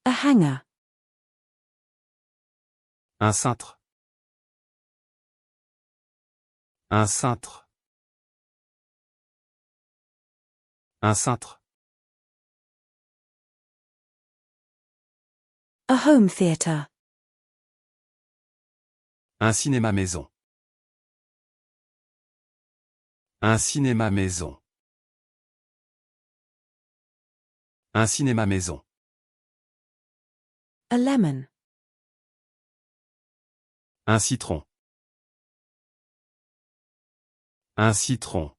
A hanger. Un cintre. Un cintre. Un cintre. A home theatre. Un cinéma maison. Un cinéma maison. Un cinéma maison. A lemon. Un citron. Un citron.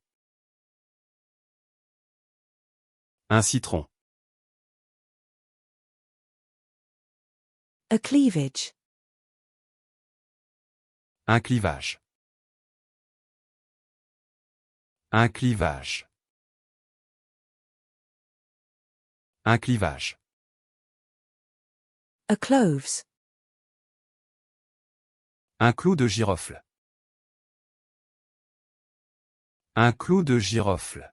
Un citron. A cleavage. Un clivage. Un clivage. Un clivage. A cloves. Un clou de girofle. Un clou de girofle.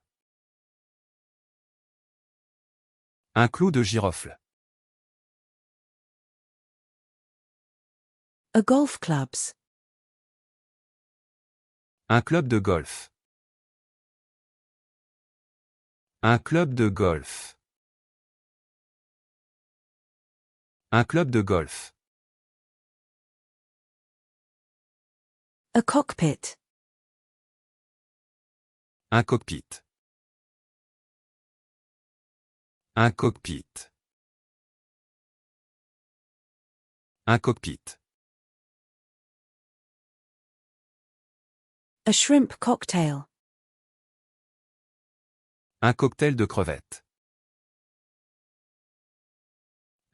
Un clou de girofle. A golf clubs. Un club de golf. Un club de golf. Un club de golf. A cockpit. Un cockpit. Un cockpit. Un cockpit. A shrimp cocktail. Un cocktail de crevettes.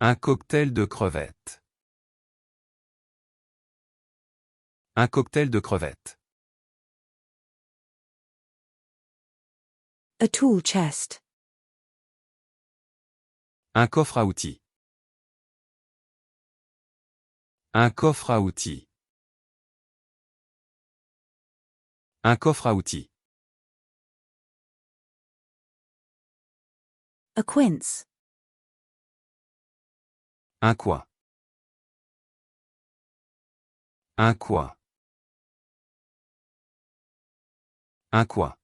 Un cocktail de crevettes. Un cocktail de crevettes. A tool chest. Un coffre à outils. Un coffre à outils. Un coffre à outils. A quince. Un coin. Un coin. Un coin.